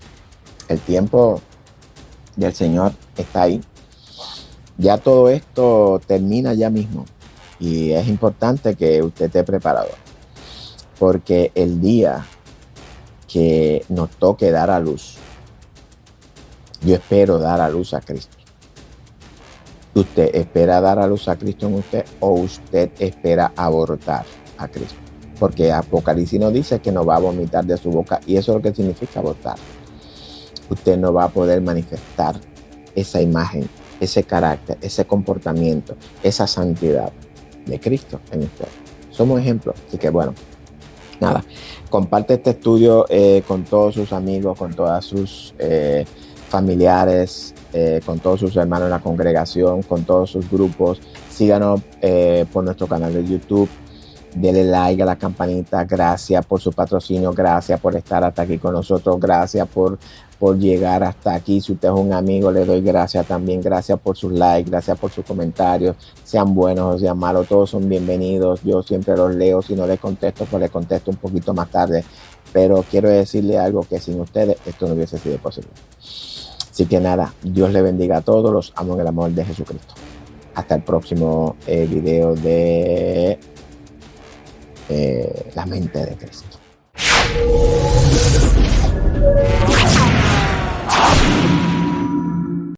El tiempo del Señor está ahí. Ya todo esto termina ya mismo. Y es importante que usted esté preparado, porque el día que nos toque dar a luz, yo espero dar a luz a Cristo. ¿Usted espera dar a luz a Cristo en usted o usted espera abortar a Cristo? Porque Apocalipsis nos dice que nos va a vomitar de su boca, y eso es lo que significa abortar. Usted no va a poder manifestar esa imagen, ese carácter, ese comportamiento, esa santidad de Cristo en usted. Somos ejemplos. Así que bueno, nada, comparte este estudio con todos sus amigos, con todas sus familiares, con todos sus hermanos en la congregación, con todos sus grupos. Síganos por nuestro canal de YouTube. Denle like a la campanita. Gracias por su patrocinio. Gracias por estar hasta aquí con nosotros. Gracias por llegar hasta aquí. Si usted es un amigo, le doy gracias también. Gracias por sus likes. Gracias por sus comentarios. Sean buenos o sean malos, todos son bienvenidos. Yo siempre los leo. Si no les contesto, pues les contesto un poquito más tarde. Pero quiero decirle algo, que sin ustedes esto no hubiese sido posible. Así que nada, Dios les bendiga a todos. Los amo en el amor de Jesucristo. Hasta el próximo video de la mente de Cristo.